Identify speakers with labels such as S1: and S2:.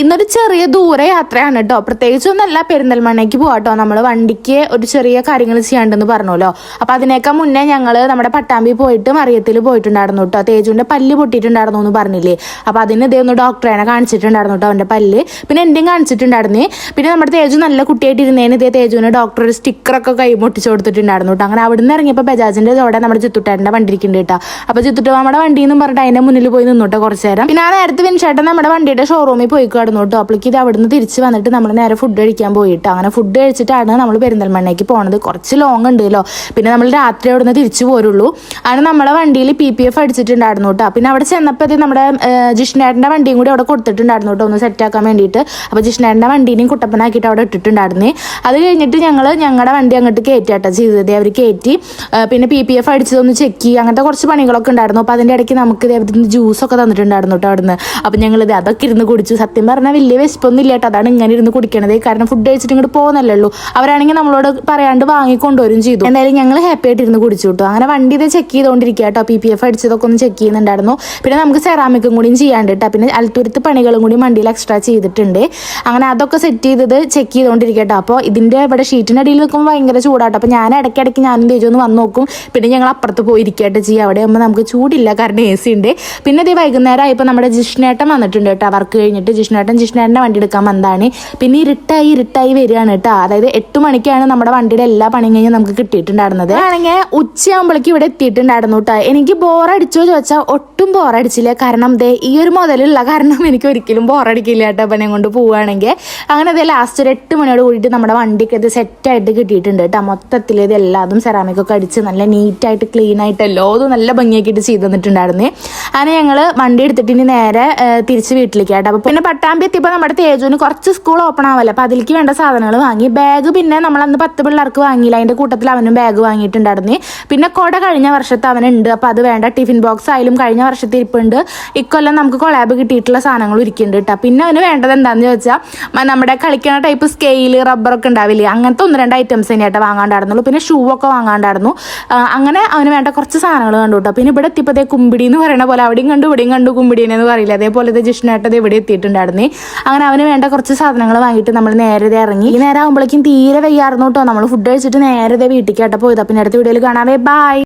S1: ഇന്നൊരു ചെറിയ ദൂര യാത്രയാണ് കേട്ടോ. പ്രത്യേകിച്ചൊന്നല്ല, പെരിന്തൽമണ്ണയ്ക്ക് പോകാട്ടോ. നമ്മൾ വണ്ടിക്ക് ഒരു ചെറിയ കാര്യങ്ങൾ ചെയ്യാണ്ടെന്ന് പറഞ്ഞല്ലോ. അപ്പൊ അതിനേക്കാൾ മുന്നേ ഞങ്ങൾ നമ്മുടെ പട്ടാമ്പി പോയിട്ട് മറിയത്തിൽ പോയിട്ടുണ്ടായിരുന്നു കേട്ടോ. തേജുവിന്റെ പല്ല് പൊട്ടിയിട്ടുണ്ടായിരുന്നു എന്ന് പറഞ്ഞില്ലേ. അപ്പൊ അതിന് ഇതേ ഒന്ന് ഡോക്ടറെ കാണിച്ചിട്ടുണ്ടായിരുന്നു കേട്ടോ, അവന്റെ പല്ല്. പിന്നെ എന്റെയും കാണിച്ചിട്ടുണ്ടായിരുന്നേ. പിന്നെ നമ്മുടെ തേജു നല്ല കുട്ടിയായിട്ട് ഇരുന്നേന് ഇതേ തേജുവിന് ഡോക്ടർ ഒരു സ്റ്റിക്കറൊക്കെ കൈ പൊട്ടിച്ചു കൊടുത്തിട്ടുണ്ടായിരുന്നു കേട്ടോ. അങ്ങനെ അവിടെ നിന്ന് ഇറങ്ങിയപ്പോൾ ബജാജിന്റെ ഇതോടെ നമ്മുടെ ചിത്തുട്ടേന്റെ വണ്ടി ഇരിക്കുന്നുണ്ട് കേട്ടോ. അപ്പൊ ചിത്തുട്ട നമ്മുടെ വണ്ടി എന്ന് പറഞ്ഞിട്ട് അതിന്റെ മുന്നിൽ പോയി നിന്നോട്ടെ കുറച്ചു നേരം. പിന്നെ ആ നേരത്തെ വിൻചേട്ടൻ നമ്മുടെ വണ്ടിയുടെ ഷോറൂമിൽ പോയി കേട്ടോ. അപ്പോഴേക്ക് ഇത് അവിടുന്ന് തിരിച്ച് വന്നിട്ട് നമ്മൾ നേരെ ഫുഡ് കഴിക്കാൻ പോയിട്ട് അങ്ങനെ ഫുഡ് കഴിച്ചിട്ടാണ് നമ്മൾ പെരിന്തൽമണ്ണയ്ക്ക് പോണത്. കുറച്ച് ലോങ് ഉണ്ടല്ലോ. പിന്നെ നമ്മൾ രാത്രി അവിടുന്ന് തിരിച്ചു പോരുള്ളൂ. അങ്ങനെ നമ്മളെ വണ്ടിയിൽ PPF അടിച്ചിട്ടുണ്ടായിരുന്നു കേട്ടോ. പിന്നെ അവിടെ ചെന്നപ്പോൾ നമ്മുടെ ജിഷ്ണേട്ടൻ്റെ വണ്ടിയും കൂടി അവിടെ കൊടുത്തിട്ടുണ്ടായിരുന്നു കേട്ടോ, ഒന്ന് സെറ്റാക്കാൻ വേണ്ടിയിട്ട്. അപ്പോൾ ജിഷ്ണേട്ടൻ്റെ വണ്ടീനെയും കുട്ടപ്പനാക്കിയിട്ട് അവിടെ ഇട്ടിട്ടുണ്ടായിരുന്നേ. അത് കഴിഞ്ഞിട്ട് ഞങ്ങളുടെ വണ്ടി അങ്ങോട്ട് കയറ്റാട്ടോ ചെയ്തത്. അവർ കയറ്റി പിന്നെ PPF അടിച്ചതൊന്ന് ചെക്ക് ചെയ്യുക, അങ്ങനത്തെ കുറച്ച് പണികളൊക്കെ ഉണ്ടായിരുന്നു. അപ്പോൾ അതിൻ്റെ ഇടയ്ക്ക് നമുക്ക് ഇവിടുന്ന് ജ്യൂസൊക്കെ തന്നിട്ടുണ്ടായിരുന്നു കേട്ടോ അവിടുന്ന്. അപ്പം ഞങ്ങളിത് അതൊക്കെ ഇരുന്ന് കുടിച്ചു. സത്യം പറഞ്ഞാൽ വലിയ വിശപ്പൊന്നും ഇല്ല കേട്ടോ. അതാണ് ഇങ്ങനെ ഇരുന്ന് കുടിക്കണത്. കാരണം ഫുഡ് കഴിച്ചിട്ട് ഇങ്ങോട്ട് പോകുന്നല്ലോ. അവരാണെങ്കിൽ നമ്മളോട് പറയാണ്ട് വാങ്ങിക്കൊണ്ടുവരും ചെയ്തു. എന്തായാലും ഞങ്ങൾ ഹാപ്പി ആയിട്ട് ഇരുന്ന് കുടിച്ചു കേട്ടോ. അങ്ങനെ വണ്ടി ഇത് ചെക്ക് ചെയ്തുകൊണ്ടിരിക്കുക കേട്ടോ. PPF അടിച്ചതൊക്കെ ഒന്ന് ചെക്ക് ചെയ്യുന്നുണ്ടായിരുന്നു. പിന്നെ നമുക്ക് സെറാമിക്കും കൂടിയും ചെയ്യാണ്ട് കേട്ടോ. പിന്നെ അൽത്തുരുത്ത് പണികളും കൂടി വണ്ടിയിൽ എക്സ്ട്രാ ചെയ്തിട്ടുണ്ട്. അങ്ങനെ അതൊക്കെ സെറ്റ് ചെയ്തത് ചെക്ക് ചെയ്തുകൊണ്ടിരിക്കുക കേട്ടോ. അപ്പോൾ ഇതിൻ്റെ ഇവിടെ ഷീറ്റിൻ്റെ അടിയിൽ നിൽക്കുമ്പോൾ ഭയങ്കര ചൂടാട്ടോ. അപ്പോൾ ഞാൻ ഇടയ്ക്കിടയ്ക്ക് ഞാനും തേജു ഒന്ന് വന്ന് നോക്കും. പിന്നെ ഞങ്ങൾ അപ്പുറത്ത് പോയിരിക്കട്ടെ ചെയ്യുക. അവിടെ ആകുമ്പോൾ നമുക്ക് ചൂടില്ല, കാരണം AC ഉണ്ട്. പിന്നെ ഇത് വൈകുന്നേരം ആയപ്പോൾ നമ്മുടെ ജിഷ്ണേട്ടൻ വന്നിട്ടുണ്ട് കേട്ടോ. വർക്ക് കഴിഞ്ഞിട്ട് ജിഷ്ണേട്ടൻ്റെ വണ്ടി എടുക്കാൻ വന്നതാണ്. പിന്നെ ഇരുട്ടായി വരികയാണ് കേട്ടോ. അതായത് 8 മണിക്കാണ് നമ്മുടെ വണ്ടിയുടെ എല്ലാ പണിയും കഴിഞ്ഞ് നമുക്ക് കിട്ടിയിട്ടുണ്ടായിരുന്നത്. ആണെങ്കിൽ ഉച്ചയാകുമ്പോഴേക്കും ഇവിടെ എത്തിയിട്ടുണ്ടായിരുന്നു കേട്ടോ. എനിക്ക് ബോറടിച്ചോ ചോദിച്ചാൽ ഒട്ടും ബോറടിച്ചില്ല. കാരണം ഈ ഒരു മുതലുള്ള കാരണം എനിക്ക് ഒരിക്കലും ബോറടിക്കില്ല കേട്ടോ പനെ കൊണ്ട് പോവുകയാണെങ്കിൽ. അങ്ങനെ അത് ലാസ്റ്റ് ഒരു 8 മണിയോട് കൂടിയിട്ട് നമ്മുടെ വണ്ടിക്ക് ഇത് സെറ്റായിട്ട് കിട്ടിയിട്ടുണ്ട് കേട്ടോ. മൊത്തത്തിൽ ഇത് എല്ലാതും സെറാമിക്കൊക്കെ അടിച്ച് നല്ല നീറ്റായിട്ട് ക്ലീൻ ആയിട്ട് എല്ലാതും നല്ല ഭംഗിയാക്കിയിട്ട് ചെയ്ത് തന്നിട്ടുണ്ടായിരുന്നേ. അങ്ങനെ ഞങ്ങൾ വണ്ടി എടുത്തിട്ട് ഇനി നേരെ തിരിച്ച് വീട്ടിലേക്ക് കേട്ടോ. അപ്പോൾ പിന്നെ പട്ടാമ്പി എത്തിയപ്പോൾ നമ്മുടെ തേജുവിന് കുറച്ച് സ്കൂൾ ഓപ്പൺ ആവല്ലോ. അപ്പോൾ അതിലേക്ക് വേണ്ട സാധനങ്ങൾ വാങ്ങി. ബാഗ് പിന്നെ നമ്മളന്ന് 10 പിള്ളേർക്ക് വാങ്ങിയില്ല. അതിൻ്റെ കൂട്ടത്തിൽ അവനും ബാഗ് വാങ്ങിയിട്ടുണ്ടായിരുന്നു. പിന്നെ കുട കഴിഞ്ഞ വർഷത്തെ അവനുണ്ട്. അപ്പോൾ അത് വേണ്ട. ടിഫിൻ ബോക്സ് ആയാലും കഴിഞ്ഞ വർഷത്തെ ഇരിപ്പുണ്ട്. ഇക്കൊല്ലം നമുക്ക് കൊളാബ് കിട്ടിയിട്ടുള്ള സാധനങ്ങൾ ഇരിക്കുന്നുണ്ട് കേട്ടോ. പിന്നെ അവന് വേണ്ടത് എന്താണെന്ന് ചോദിച്ചാൽ നമ്മുടെ കളിക്കുന്ന ടൈപ്പ് സ്കെയില് റബ്ബറൊക്കെ ഉണ്ടാവില്ലേ, അങ്ങനത്തെ 1-2 ഐറ്റംസ് തന്നെയായിട്ട് വാങ്ങാണ്ടായിരുന്നുള്ളൂ. പിന്നെ ഷൂ ഒക്കെ വാങ്ങാണ്ടായിരുന്നു. അങ്ങനെ അവന് വേണ്ട കുറച്ച് സാധനങ്ങൾ കണ്ടു കേട്ടോ. പിന്നെ ഇവിടെ എത്തിയപ്പോൾ കുമ്പിടി എന്ന് പറയുന്ന പോലെ അവിടെയും കണ്ടു ഇവിടെയും കണ്ടു കുമ്പിടിയെന്ന് പറയില്ല, അതേപോലെ ജിഷ്ണേട്ടത് ഇവിടെ എത്തിയിട്ടുണ്ടായിരുന്നു. അങ്ങനെ അവന് വേണ്ട കുറച്ച് സാധനങ്ങൾ വാങ്ങിയിട്ട് നമ്മൾ നേരെ ഇറങ്ങി. ഈ നേരം ആകുമ്പോഴേക്കും തീരെ വയ്യായിരുന്നു കേട്ടോ. നമ്മൾ ഫുഡ് കഴിച്ചിട്ട് നേരെ വീട്ടിൽ കേട്ടോ പോയത്. പിന്നെ അടുത്ത വീഡിയോയിൽ കാണാവേ. ബൈ.